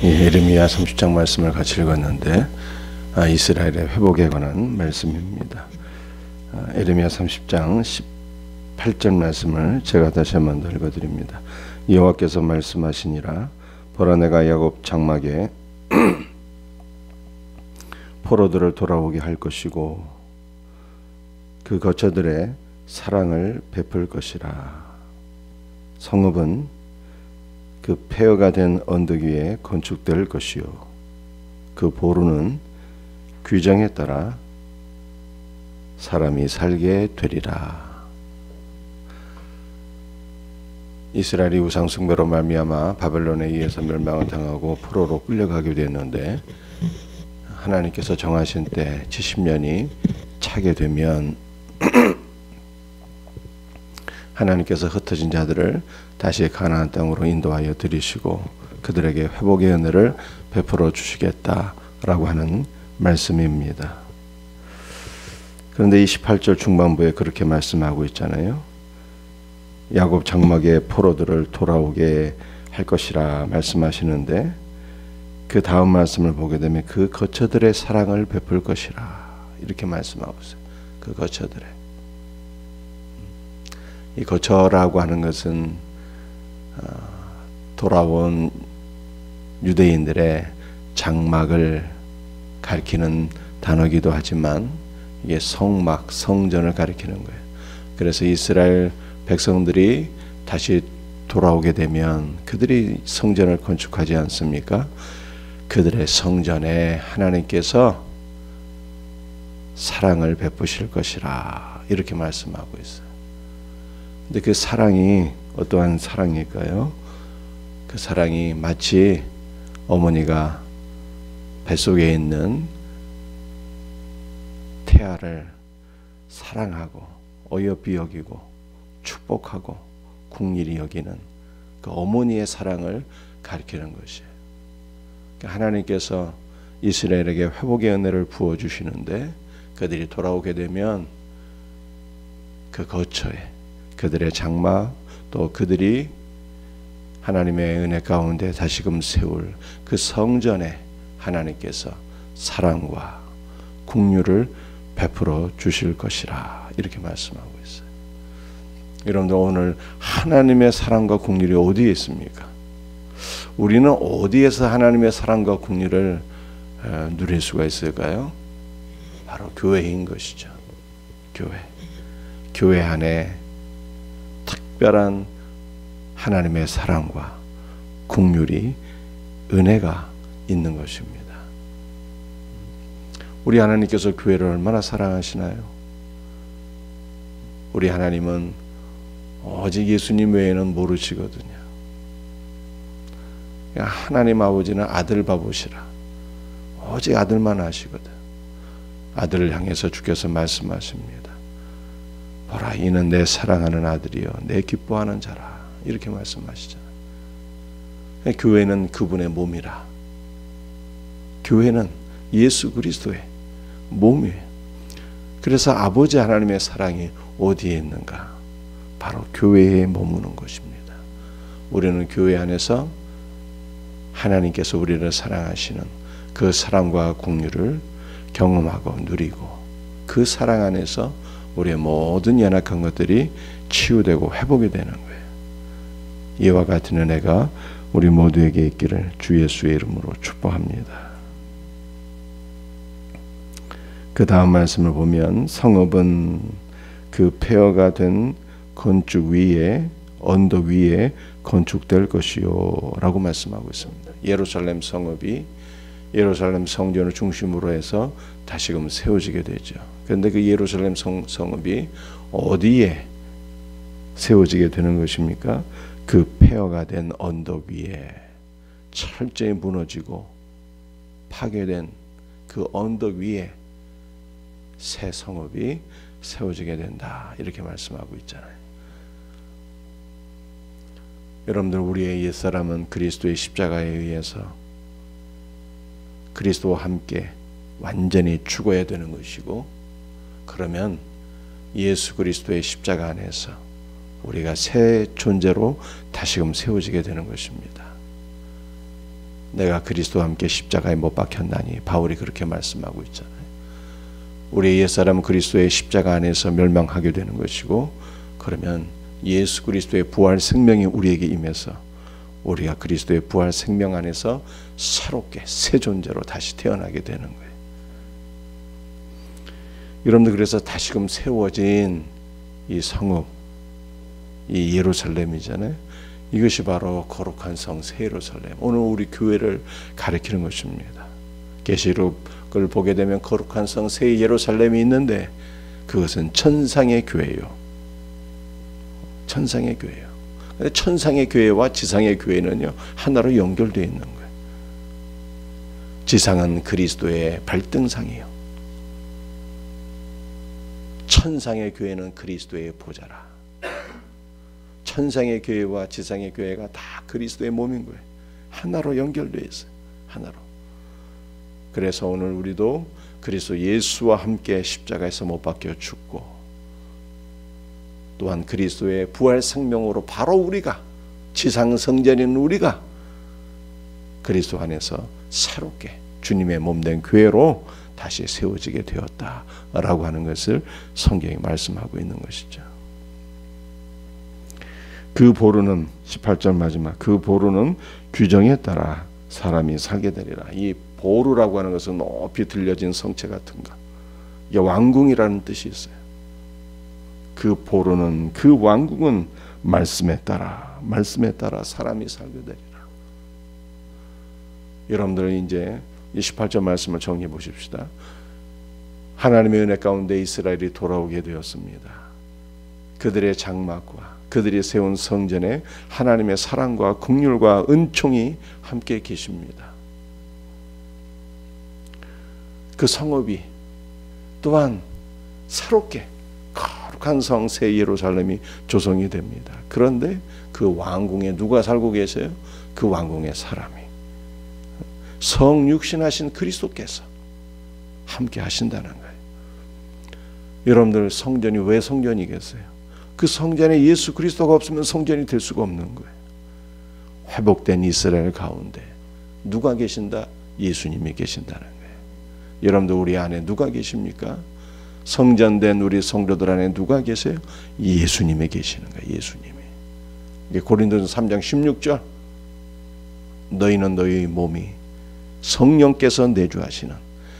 예레미야 30장 말씀을 같이 읽었는데 이스라엘의 회복에 관한 말씀입니다. 예레미야 30장 18절 말씀을 제가 다시 한번 더 읽어드립니다. 여호와께서 말씀하시니라. 보라, 내가 야곱 장막에 포로들을 돌아오게 할 것이고 그 거처들의 사랑을 베풀 것이라. 성읍은 그 폐허가 된 언덕 위에 건축될 것이요 그 보루는 규정에 따라 사람이 살게 되리라. 이스라엘이 우상 숭배로 말미암아 바벨론에 의해서 멸망을 당하고 포로로 끌려가게 됐는데, 하나님께서 정하신 때 70년이 차게 되면 하나님께서 흩어진 자들을 다시 가나안 땅으로 인도하여 들이시고 그들에게 회복의 은혜를 베풀어 주시겠다라고 하는 말씀입니다. 그런데 28절 중반부에 그렇게 말씀하고 있잖아요. 야곱 장막의 포로들을 돌아오게 할 것이라 말씀하시는데, 그 다음 말씀을 보게 되면 그 거처들의 사랑을 베풀 것이라 이렇게 말씀하고 있어요. 그 거처들의, 이 거처라고 하는 것은 돌아온 유대인들의 장막을 가리키는 단어이기도 하지만 이게 성막, 성전을 가리키는 거예요. 그래서 이스라엘 백성들이 다시 돌아오게 되면 그들이 성전을 건축하지 않습니까? 그들의 성전에 하나님께서 사랑을 베푸실 것이라 이렇게 말씀하고 있어요. 근데 그 사랑이 어떠한 사랑일까요? 그 사랑이 마치 어머니가 뱃속에 있는 태아를 사랑하고 어여삐 여기고 축복하고 국리리 여기는 그 어머니의 사랑을 가리키는 것이에요. 하나님께서 이스라엘에게 회복의 은혜를 부어주시는데, 그들이 돌아오게 되면 그 거처에, 그들의 장막, 또 그들이 하나님의 은혜 가운데 다시금 세울 그 성전에 하나님께서 사랑과 긍휼을 베풀어 주실 것이라 이렇게 말씀하고 있어요. 여러분들, 오늘 하나님의 사랑과 긍휼이 어디에 있습니까? 우리는 어디에서 하나님의 사랑과 긍휼을 누릴 수가 있을까요? 바로 교회인 것이죠. 교회 안에 특별한 하나님의 사랑과 긍휼이, 은혜가 있는 것입니다. 우리 하나님께서 교회를 얼마나 사랑하시나요? 우리 하나님은 오직 예수님 외에는 모르시거든요. 하나님 아버지는 아들 바보시라. 오직 아들만 아시거든. 아들을 향해서 주께서 말씀하십니다. 보라, 이는 내 사랑하는 아들이요 내 기뻐하는 자라 이렇게 말씀하시잖아요. 교회는 그분의 몸이라. 교회는 예수 그리스도의 몸이에요. 그래서 아버지 하나님의 사랑이 어디에 있는가? 바로 교회에 머무는 것입니다. 우리는 교회 안에서 하나님께서 우리를 사랑하시는 그 사랑과 긍휼을 경험하고 누리고, 그 사랑 안에서 우리의 모든 연약한 것들이 치유되고 회복이 되는 거예요. 이와 같은 은혜가 우리 모두에게 있기를 주 예수의 이름으로 축복합니다. 그 다음 말씀을 보면, 성읍은 그 폐허가 된 건축 위에, 언덕 위에 건축될 것이요 라고 말씀하고 있습니다. 예루살렘 성읍이 예루살렘 성전을 중심으로 해서 다시금 세워지게 되죠. 그런데 그 예루살렘 성읍이 어디에 세워지게 되는 것입니까? 그 폐허가 된 언덕 위에, 철저히 무너지고 파괴된 그 언덕 위에 새 성읍이 세워지게 된다 이렇게 말씀하고 있잖아요. 여러분들, 우리의 옛사람은 그리스도의 십자가에 의해서 그리스도와 함께 완전히 죽어야 되는 것이고, 그러면 예수 그리스도의 십자가 안에서 우리가 새 존재로 다시금 세워지게 되는 것입니다. 내가 그리스도와 함께 십자가에 못 박혔나니 바울이 그렇게 말씀하고 있잖아요. 우리의 옛사람은 그리스도의 십자가 안에서 멸망하게 되는 것이고, 그러면 예수 그리스도의 부활 생명이 우리에게 임해서 우리가 그리스도의 부활 생명 안에서 새롭게 새 존재로 다시 태어나게 되는 거예요. 여러분들, 그래서 다시금 세워진 이 성읍, 이 예루살렘이잖아요. 이것이 바로 거룩한 성 새 예루살렘, 오늘 우리 교회를 가리키는 것입니다. 계시록을 보게 되면 거룩한 성 새 예루살렘이 있는데 그것은 천상의 교회요. 천상의 교회요. 근데 천상의 교회와 지상의 교회는요, 하나로 연결되어 있는 거예요. 지상은 그리스도의 발등상이요, 천상의 교회는 그리스도의 보좌라. 천상의 교회와 지상의 교회가 다 그리스도의 몸인 거예요. 하나로 연결되어 있어요. 하나로. 그래서 오늘 우리도 그리스도 예수와 함께 십자가에서 못 박혀 죽고, 또한 그리스도의 부활 생명으로 바로 우리가, 지상 성전인 우리가 그리스도 안에서 새롭게 주님의 몸된 교회로 다시 세워지게 되었다라고 하는 것을 성경이 말씀하고 있는 것이죠. 그 보루는 18절 마지막, 그 보루는 규정에 따라 사람이 살게 되리라. 이 보루라고 하는 것은 높이 들려진 성체 같은 것, 이게 왕궁이라는 뜻이 있어요. 그 보루는, 그 왕궁은 말씀에 따라 사람이 살게 되리라. 여러분들은 이제 28절 말씀을 정리해 보십시다. 하나님의 은혜 가운데 이스라엘이 돌아오게 되었습니다. 그들의 장막과 그들이 세운 성전에 하나님의 사랑과 긍휼과 은총이 함께 계십니다. 그 성읍이 또한 새롭게 거룩한 성 새 예루살렘이 조성이 됩니다. 그런데 그 왕궁에 누가 살고 계세요? 그 왕궁의 사람이, 성육신하신 그리스도께서 함께 하신다는 거예요. 여러분들, 성전이 왜 성전이겠어요? 그 성전에 예수 그리스도가 없으면 성전이 될 수가 없는 거예요. 회복된 이스라엘 가운데 누가 계신다? 예수님이 계신다는 거예요. 여러분들, 우리 안에 누가 계십니까? 성전된 우리 성도들 안에 누가 계세요? 예수님이 계시는 거예요. 예수님이. 고린도전서 3장 16절, 너희는 너희의 몸이 성령께서 내주하시는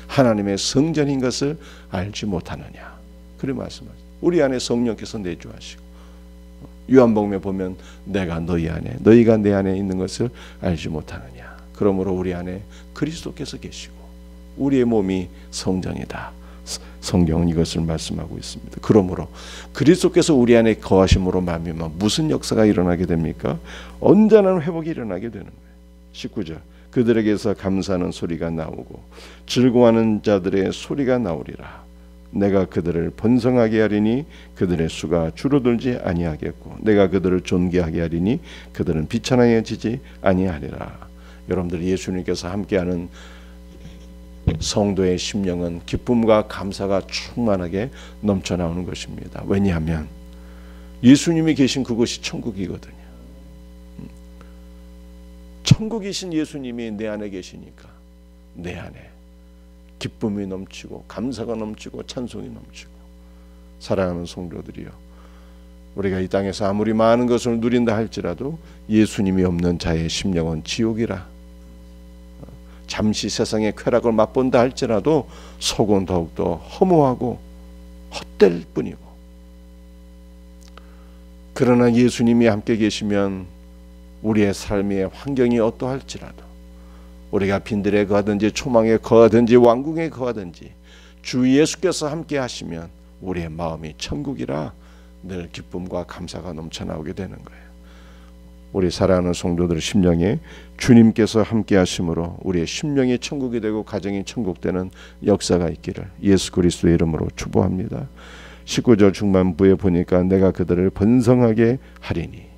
하나님의 성전인 것을 알지 못하느냐, 그런 말씀하세요. 우리 안에 성령께서 내주하시고, 요한복음에 보면 내가 너희 안에, 너희가 내 안에 있는 것을 알지 못하느냐. 그러므로 우리 안에 그리스도께서 계시고 우리의 몸이 성전이다. 성경은 이것을 말씀하고 있습니다. 그러므로 그리스도께서 우리 안에 거하심으로 말미암아 무슨 역사가 일어나게 됩니까? 온전한 회복이 일어나게 되는 거예요. 19절, 그들에게서 감사하는 소리가 나오고 즐거워하는 자들의 소리가 나오리라. 내가 그들을 번성하게 하리니 그들의 수가 줄어들지 아니하겠고, 내가 그들을 존귀하게 하리니 그들은 비천하여지지 아니하리라. 여러분들, 예수님께서 함께하는 성도의 심령은 기쁨과 감사가 충만하게 넘쳐나오는 것입니다. 왜냐하면 예수님이 계신 그곳이 천국이거든요. 천국이신 예수님이 내 안에 계시니까 내 안에 기쁨이 넘치고 감사가 넘치고 찬송이 넘치고. 사랑하는 성도들이여, 우리가 이 땅에서 아무리 많은 것을 누린다 할지라도 예수님이 없는 자의 심령은 지옥이라. 잠시 세상의 쾌락을 맛본다 할지라도 속은 더욱더 허무하고 헛될 뿐이고, 그러나 예수님이 함께 계시면 우리의 삶의 환경이 어떠할지라도, 우리가 빈들에 거하든지 초망에 거하든지 왕궁에 거하든지 주 예수께서 함께 하시면 우리의 마음이 천국이라 늘 기쁨과 감사가 넘쳐나오게 되는 거예요. 우리 사랑하는 성도들 심령에 주님께서 함께 하심으로 우리의 심령이 천국이 되고 가정이 천국되는 역사가 있기를 예수 그리스도의 이름으로 축복합니다. 19절 중반부에 보니까 내가 그들을 번성하게 하리니.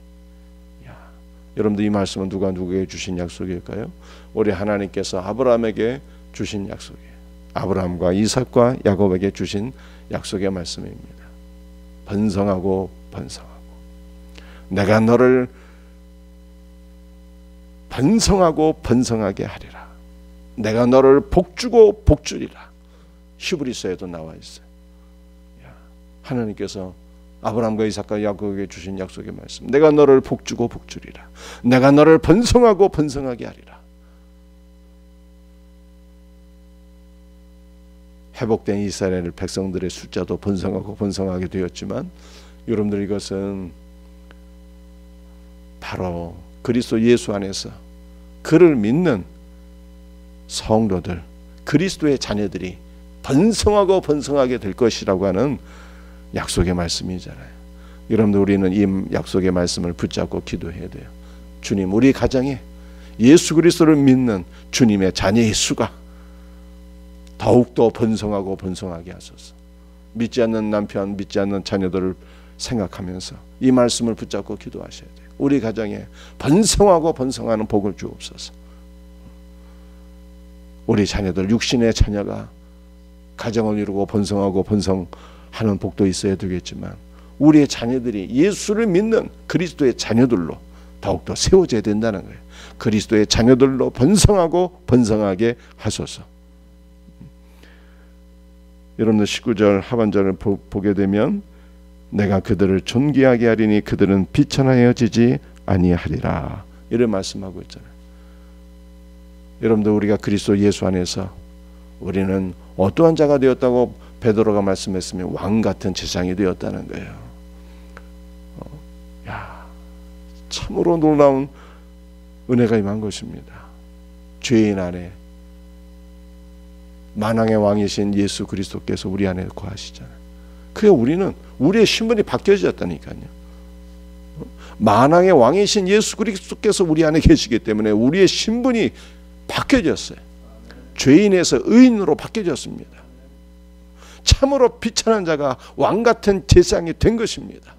여러분들, 이 말씀은 누가 누구에게 주신 약속일까요? 우리 하나님께서 아브라함에게 주신 약속이에요. 아브라함과 이삭과 야곱에게 주신 약속의 말씀입니다. 번성하고 번성하고, 내가 너를 번성하고 번성하게 하리라. 내가 너를 복주고 복주리라. 히브리서에도 나와 있어요. 하나님께서 아브라함과 이삭과 야곱에게 주신 약속의 말씀. 내가 너를 복주고 복주리라. 내가 너를 번성하고 번성하게 하리라. 회복된 이스라엘 백성들의 숫자도 번성하고 번성하게 되었지만 여러분들 이것은 바로 그리스도 예수 안에서 그를 믿는 성도들, 그리스도의 자녀들이 번성하고 번성하게 될 것이라고 하는 약속의 말씀이잖아요. 여러분들 우리는 이 약속의 말씀을 붙잡고 기도해야 돼요. 주님, 우리 가정에 예수 그리스도를 믿는 주님의 자녀의 수가 더욱더 번성하고 번성하게 하소서. 믿지 않는 남편, 믿지 않는 자녀들을 생각하면서 이 말씀을 붙잡고 기도하셔야 돼요. 우리 가정에 번성하고 번성하는 복을 주옵소서. 우리 자녀들, 육신의 자녀가 가정을 이루고 번성하고 번성하는 복도 있어야 되겠지만 우리의 자녀들이 예수를 믿는 그리스도의 자녀들로 더욱더 세워져야 된다는 거예요. 그리스도의 자녀들로 번성하고 번성하게 하소서. 여러분들 19절 하반절을 보게 되면 내가 그들을 존귀하게 하리니 그들은 비천하여지지 아니하리라 이를 말씀하고 있잖아요. 여러분들 우리가 그리스도 예수 안에서 우리는 어떠한 자가 되었다고 베드로가 말씀했으면 왕 같은 제사장이 되었다는 거예요. 참으로 놀라운 은혜가 임한 것입니다. 죄인 안에 만왕의 왕이신 예수 그리스도께서 우리 안에 거하시잖아요. 그래 우리는 우리의 신분이 바뀌어졌다니까요. 만왕의 왕이신 예수 그리스도께서 우리 안에 계시기 때문에 우리의 신분이 바뀌어졌어요. 죄인에서 의인으로 바뀌어졌습니다. 참으로 비천한 자가 왕 같은 제사장이 된 것입니다.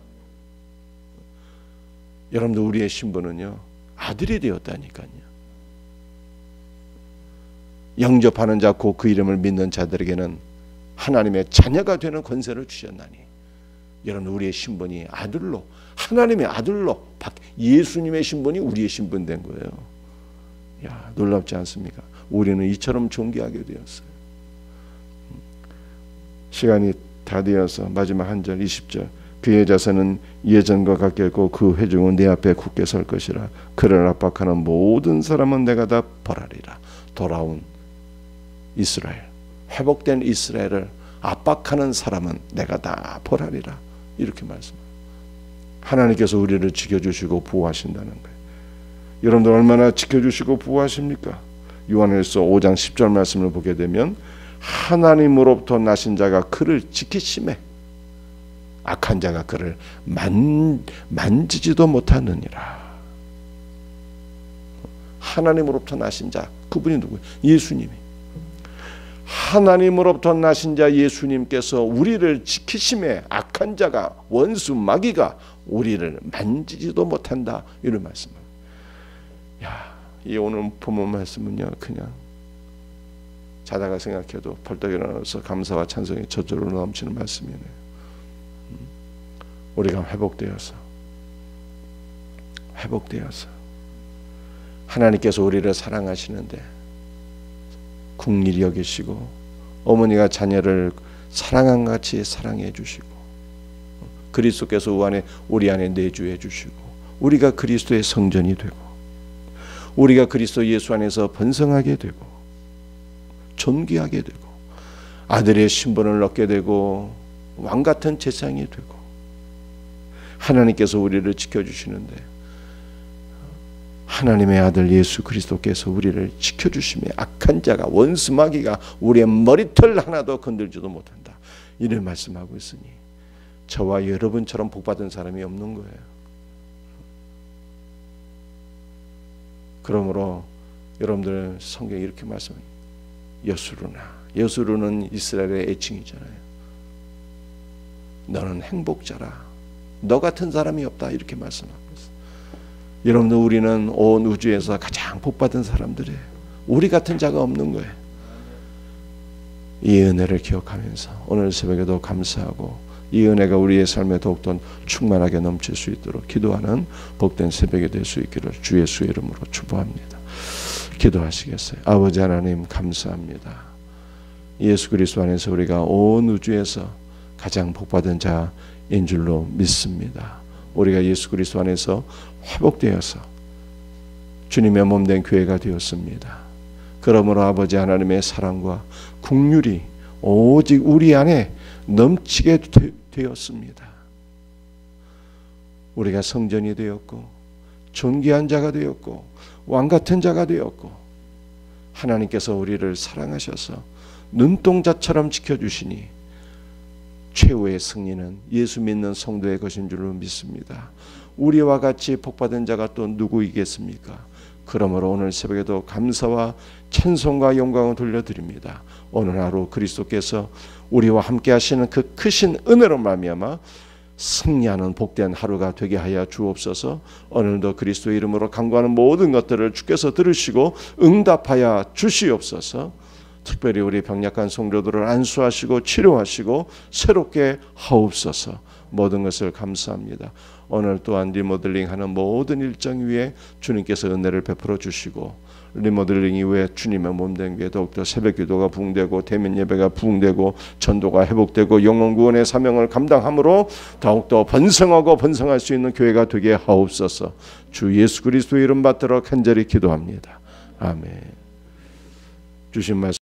여러분들 우리의 신분은요 아들이 되었다니까요. 영접하는 자 곧 그 이름을 믿는 자들에게는 하나님의 자녀가 되는 권세를 주셨나니 여러분 우리의 신분이 아들로 하나님의 아들로 예수님의 신분이 우리의 신분 된 거예요. 놀랍지 않습니까? 우리는 이처럼 존귀하게 되었어요. 시간이 다 되어서 마지막 한 절 20절 그의 자손은 예전과 같겠고 그 회중은 내 앞에 굳게 설 것이라. 그를 압박하는 모든 사람은 내가 다 벌하리라. 돌아온 이스라엘, 회복된 이스라엘을 압박하는 사람은 내가 다 벌하리라. 이렇게 말씀합니다. 하나님께서 우리를 지켜주시고 보호하신다는 거예요. 여러분들 얼마나 지켜주시고 보호하십니까? 요한일서 5장 10절 말씀을 보게 되면 하나님으로부터 나신 자가 그를 지키심에 악한 자가 그를 만지지도 못하느니라. 하나님으로부터 나신 자, 그분이 누구예요? 예수님이. 하나님으로부터 나신 자 예수님께서 우리를 지키심에 악한 자가 원수 마귀가 우리를 만지지도 못한다. 이런 말씀을. 이 오늘 본문 말씀은요 그냥 자다가 생각해도 벌떡 일어나서 감사와 찬송이 저절로 넘치는 말씀이네요. 우리가 회복되어서 하나님께서 우리를 사랑하시는데 국리를 여기시고 어머니가 자녀를 사랑한 같이 사랑해 주시고 그리스도께서 우리 안에 내주해 주시고 우리가 그리스도의 성전이 되고 우리가 그리스도 예수 안에서 번성하게 되고 존귀하게 되고 아들의 신분을 얻게 되고 왕같은 제사장이 되고 하나님께서 우리를 지켜주시는데 하나님의 아들 예수 그리스도께서 우리를 지켜주심에 악한 자가 원수 마귀가 우리의 머리털 하나도 건들지도 못한다. 이를 말씀하고 있으니 저와 여러분처럼 복받은 사람이 없는 거예요. 그러므로 여러분들 성경에 이렇게 말씀해요. 여수르는 이스라엘의 애칭이잖아요. 너는 행복자라. 너 같은 사람이 없다. 이렇게 말씀하고 있어요. 여러분들 우리는 온 우주에서 가장 복받은 사람들이에요. 우리 같은 자가 없는 거예요. 이 은혜를 기억하면서 오늘 새벽에도 감사하고 이 은혜가 우리의 삶에 더욱더 충만하게 넘칠 수 있도록 기도하는 복된 새벽이 될 수 있기를 주 예수의 이름으로 축복합니다. 기도하시겠어요? 아버지 하나님 감사합니다. 예수 그리스도 안에서 우리가 온 우주에서 가장 복받은 자인 줄로 믿습니다. 우리가 예수 그리스도 안에서 회복되어서 주님의 몸된 교회가 되었습니다. 그러므로 아버지 하나님의 사랑과 긍휼이 오직 우리 안에 넘치게 되었습니다. 우리가 성전이 되었고 존귀한 자가 되었고 왕같은 자가 되었고 하나님께서 우리를 사랑하셔서 눈동자처럼 지켜주시니 최후의 승리는 예수 믿는 성도의 것인 줄로 믿습니다. 우리와 같이 복받은 자가 또 누구이겠습니까? 그러므로 오늘 새벽에도 감사와 찬송과 영광을 돌려드립니다. 오늘 하루 그리스도께서 우리와 함께 하시는 그 크신 은혜로 말미암아 승리하는 복된 하루가 되게 하여 주옵소서. 오늘도 그리스도의 이름으로 간구하는 모든 것들을 주께서 들으시고 응답하여 주시옵소서. 특별히 우리 병약한 성도들을 안수하시고 치료하시고 새롭게 하옵소서. 모든 것을 감사합니다. 오늘 또한 리모델링하는 모든 일정 위에 주님께서 은혜를 베풀어 주시고 리모델링 이후에 주님의 몸된 교회 더욱더 새벽 기도가 부흥되고 대면 예배가 부흥되고 전도가 회복되고 영혼 구원의 사명을 감당함으로 더욱더 번성하고 번성할 수 있는 교회가 되게 하옵소서. 주 예수 그리스도의 이름 받들어 간절히 기도합니다. 아멘. 주신 말씀